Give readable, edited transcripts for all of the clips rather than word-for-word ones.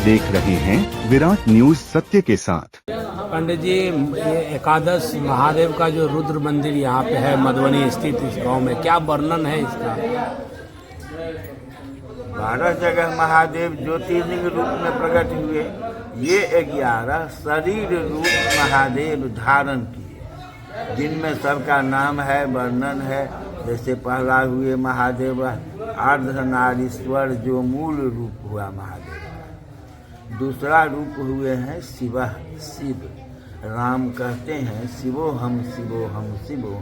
देख रहे हैं विराट न्यूज सत्य के साथ। पंडित जी, ये एकादश महादेव का जो रुद्र मंदिर यहाँ पे है मधुबनी स्थित इस गांव में, क्या वर्णन है इसका? 12 जगह महादेव ज्योतिर्लिंग रूप में प्रकट हुए। ये 11 शरीर रूप महादेव धारण किए, जिनमें सबका नाम है, वर्णन है। जैसे पहला हुए महादेव अर्धनारीश्वर, जो मूल रूप हुआ महादेव का। दूसरा रूप हुए हैं शिव। राम कहते हैं शिवो हम शिवो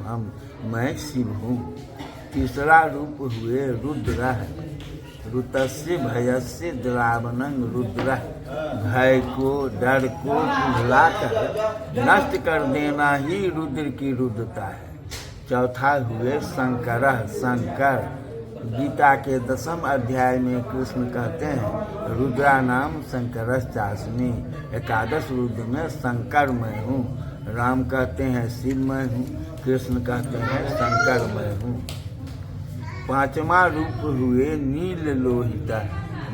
हम, मैं शिव हूँ। तीसरा रूप हुए रुद्र। रुतस्य भयस्य द्रावणं रुद्र, भय को, डर को पिघलाकर नष्ट कर देना ही रुद्र की रुद्रता है। चौथा हुए शंकर। गीता के 10वें अध्याय में कृष्ण कहते हैं रुद्रा नाम शंकरश्चास्मि, एकादश रुद्र में शंकर मैं हूँ। राम कहते हैं शिव मैं हूँ, कृष्ण कहते हैं शंकर मैं हूँ। पांचवा रूप हुए नील लोहित,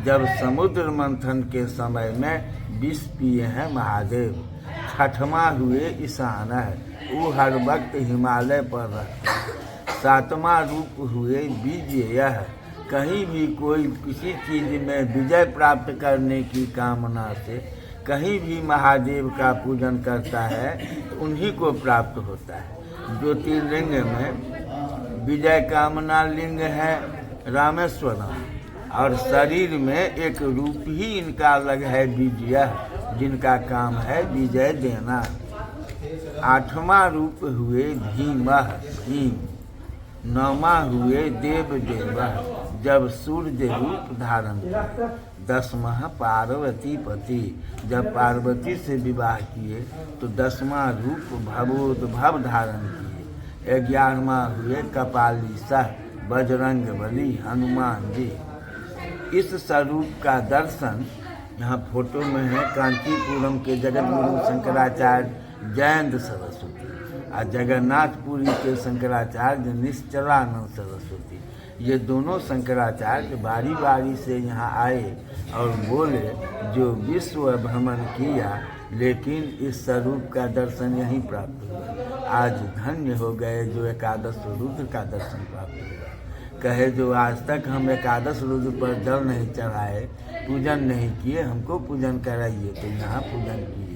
जब समुद्र मंथन के समय में विष पिए हैं महादेव। छठवां हुए ईशान, वो हर वक्त हिमालय पर रहते। सातवां रूप हुए विजय, कहीं भी कोई किसी चीज में विजय प्राप्त करने की कामना से कहीं भी महादेव का पूजन करता है तो उन्हीं को प्राप्त होता है। ज्योतिर्लिंग में विजय कामना लिंग है रामेश्वरम, और शरीर में एक रूप ही इनका अलग है विजय, जिनका काम है विजय देना। आठवां रूप हुए भीम। नौवां हुए देव, जब सूर्य रूप धारण किए। 10वां पार्वती पति, जब पार्वती से विवाह किए तो 10वां रूप भवोद्भव धारण किए। 11वां हुए कपालीसा, बजरंग बली, हनुमान जी। इस स्वरूप का दर्शन यहाँ फोटो में है कांचीपुरम के जगतगुरु शंकराचार्य जयंत सरस्वती और जगन्नाथपुरी के शंकराचार्य निश्चलानंद सरस्वती। ये दोनों शंकराचार्य बारी बारी से यहाँ आए और बोले जो विश्व भ्रमण किया, लेकिन इस स्वरूप का दर्शन यहीं प्राप्त हुआ। आज धन्य हो गए जो एकादश रुद्र का दर्शन प्राप्त हुआ। कहे जो आज तक हम एकादश रुद्र पर जल नहीं चढ़ाए, पूजन नहीं किए, हमको पूजन कराइए, तो यहाँ पूजन किए।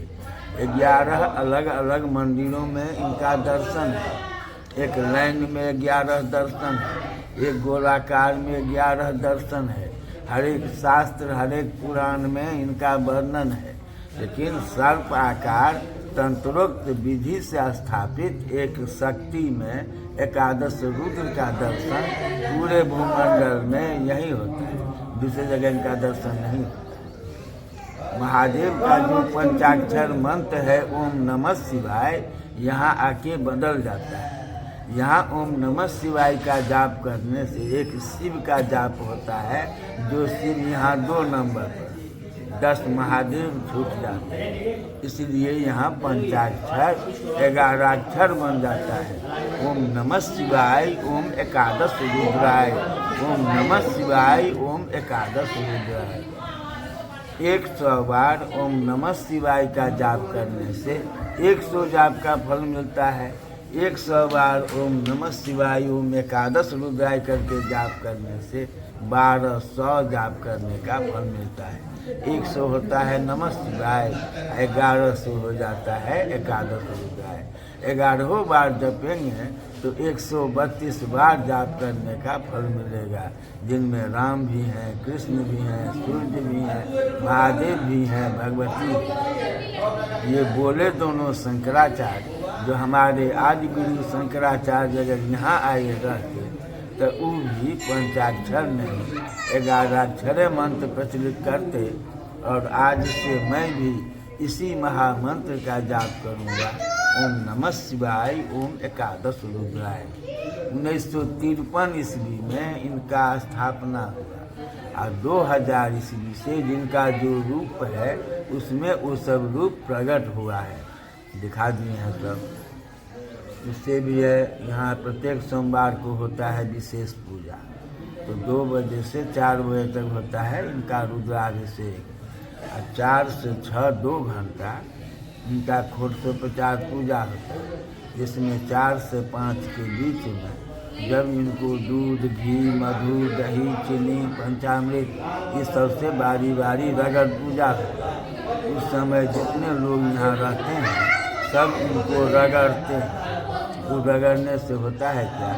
11 अलग अलग मंदिरों में इनका दर्शन है। एक लाइन में 11 दर्शन है, एक गोलाकार में 11 दर्शन है। हर एक शास्त्र, हर एक पुराण में इनका वर्णन है। लेकिन सर्प आकार तंत्रोक्त विधि से स्थापित एक शक्ति में एकादश रुद्र का दर्शन पूरे भूमंडल में यही होता है, दूसरी जगह इनका दर्शन नहीं होता। महादेव का जो पंचाक्षर मंत्र है ओम नमः शिवाय, यहाँ आके बदल जाता है। यहाँ ओम नमः शिवाय का जाप करने से एक शिव का जाप होता है, जो शिव यहाँ 2 नंबर पर 10 महादेव छूट जाते हैं। इसलिए यहाँ पंचाक्षर 11 अक्षर बन जाता है। ओम नमः शिवाय ओम एकादश रुद्राय, ओम नमः शिवाय ओम एकादश रुद्राय। 100 बार ओम नमः शिवाय का जाप करने से 100 जाप का फल मिलता है। 100 बार ओम नमः शिवाय ओम एकादश रुद्राय करके जाप करने से 1200 जाप करने का फल मिलता है। 100 होता है नमः शिवाय, 1100 हो जाता है एकादश रुद्राय। 11 बार जपेंगे तो 132 बार जाप करने का फल मिलेगा, जिनमें राम भी हैं, कृष्ण भी हैं, सूर्य भी हैं, महादेव भी हैं, भगवती भी। ये बोले दोनों शंकराचार्य, जो हमारे आदि गुरु शंकराचार्य अगर यहाँ आए रहते तो वो भी पंचाक्षर नहीं 11 अक्षर मंत्र प्रचलित करते। और आज से मैं भी इसी महामंत्र का जाप करूँगा, ओम नमः शिवाय ओम एकादश रुद्राय। 1953 ईस्वी में इनका स्थापना हुआ और 2000 ईस्वी से जिनका जो रूप है उसमें वो सब रूप प्रकट हुआ है, दिखा दिए हैं सब। इससे भी है यहाँ प्रत्येक सोमवार को होता है विशेष पूजा, तो 2 बजे से 4 बजे तक होता है इनका रुद्राभिषेक। और 4 से 6 2 घंटा इनका खोरसोपचार पूजा होता है, जिसमें 4 से 5 के बीच में जब इनको दूध, घी, मधु, दही, चीनी, पंचामृत इस सब से बारी बारी रगड़ पूजा होता है। उस समय जितने लोग यहाँ रहते हैं सब इनको रगड़ते हैं। वो रगड़ने से होता है क्या,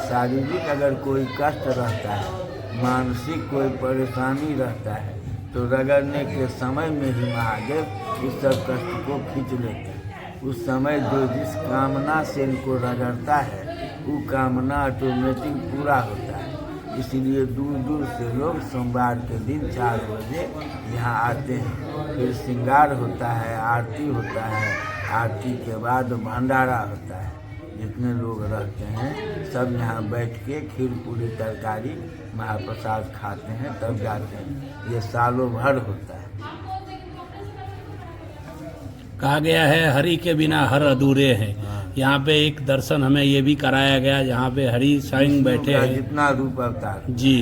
शारीरिक अगर कोई कष्ट रहता है, मानसिक कोई परेशानी रहता है, तो रगड़ने के समय में ही महादेव उस सब कष्ट को खींच लेते हैं। उस समय जो जिस कामना से इनको रगड़ता है वो कामना ऑटोमेटिक पूरा होता है। इसलिए दूर दूर से लोग सोमवार के दिन 4 बजे यहाँ आते हैं। फिर श्रृंगार होता है, आरती होता है, आरती के बाद भंडारा होता है। जितने लोग रहते हैं सब यहाँ बैठ के खीर पूरी तरकारी महाप्रसाद खाते हैं, तब जाते हैं। ये सालों भर होता है। कहा गया है हरि के बिना हर अधूरे हैं। यहाँ पे एक दर्शन हमें ये भी कराया गया जहाँ पे हरि स्वयं बैठे हैं। जितना रूप अवतार जी,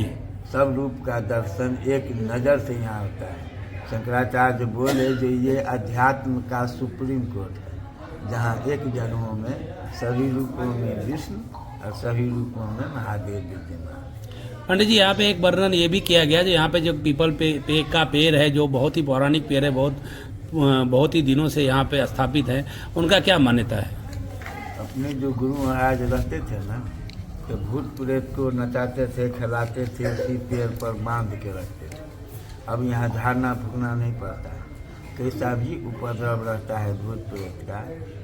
सब रूप का दर्शन एक नज़र से यहाँ होता है। शंकराचार्य बोले जो ये अध्यात्म का सुप्रीम कोर्ट है, जहाँ एक जन्मों में सभी रूपों में विष्णु और सभी रूपों में महादेव विद्यमान। पंडित जी, यहाँ पे एक वर्णन ये भी किया गया जो यहाँ पे जो पीपल पे का पेड़ है, जो बहुत ही पौराणिक पेड़ है, बहुत ही दिनों से यहाँ पे स्थापित है, उनका क्या मान्यता है? अपने जो गुरु महाराज रहते थे ना, तो भूत प्रेत को नचाते थे, खिलाते थे, उसी पेड़ पर बांध के रखते थे। अब यहाँ झाड़ना फूकना नहीं पड़ता है। कैसा भी उपद्रव रहता है भूत प्रेत का,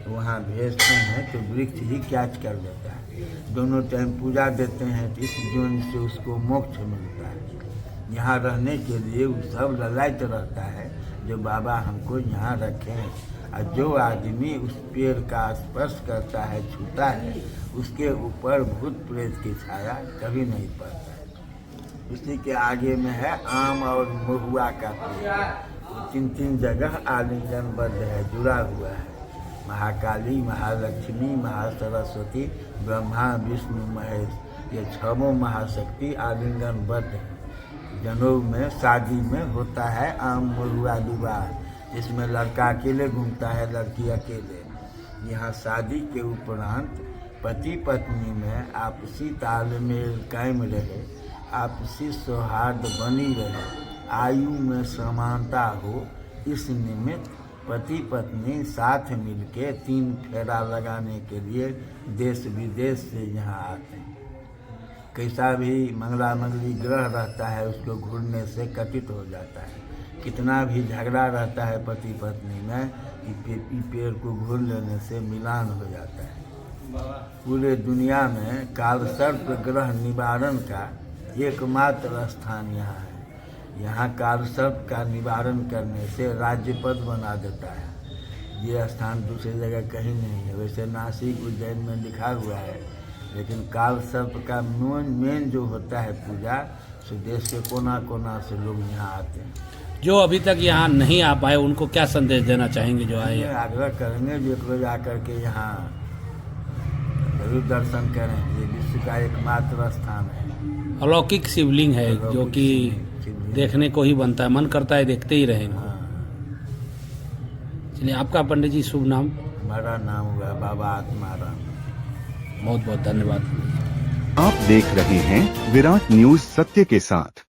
वहाँ भेजते हैं तो वृक्ष ही कैच कर देता है। दोनों टाइम पूजा देते हैं तो इस जीवन से उसको मोक्ष मिलता है। यहाँ रहने के लिए वो सब ललायत रहता है जो बाबा हमको यहाँ रखें। और जो आदमी उस पेड़ का स्पर्श करता है, छूता है, उसके ऊपर भूत प्रेत की छाया कभी नहीं पड़ता है। उसी के आगे में है आम और महुआ का पेड़। 3 जगह आलिंगनबद्ध है, जुड़ा हुआ है। महाकाली, महालक्ष्मी, महासरस्वती, ब्रह्मा, विष्णु, महेश, ये 6 महाशक्ति आलिंगनबद्ध है। जनऊ में शादी में होता है आम महुआ विवाह, जिसमें लड़का अकेले घूमता है, लड़की अकेले। यहाँ शादी के उपरांत पति पत्नी में आपसी तालमेल कायम रहे, आपसी सौहार्द बनी रहे, आयु में समानता हो, इस निमित्त पति पत्नी साथ मिलके 3 फेरा लगाने के लिए देश विदेश से यहाँ आते हैं। कैसा भी मंगला मंगली ग्रह रहता है उसको घूरने से कटित हो जाता है। कितना भी झगड़ा रहता है पति पत्नी में, पेड़ को घूर लेने से मिलान हो जाता है। पूरे दुनिया में कालसर्प ग्रह निवारण का एकमात्र स्थान यहाँ है। यहाँ कालसर्प का निवारण करने से राज्य पद बना देता है। ये स्थान दूसरी जगह कहीं नहीं है। वैसे नासिक उज्जैन में लिखा हुआ है, लेकिन कालसर्प का मेन जो होता है पूजा, सो देश के कोना कोना से लोग यहाँ आते हैं। जो अभी तक यहाँ नहीं आ पाए उनको क्या संदेश देना चाहेंगे जो आए? आग्रह करेंगे जो एक रोज आकर के यहाँ जरूर दर्शन करें। ये विश्व का एकमात्र स्थान है। अलौकिक शिवलिंग है जो कि देखने को ही बनता है, मन करता है देखते ही रहेंगे। चलिए, आपका पंडित जी शुभ नाम? हमारा नाम हुआ बाबा आत्माराम। बहुत बहुत धन्यवाद। आप देख रहे हैं विराट न्यूज सत्य के साथ।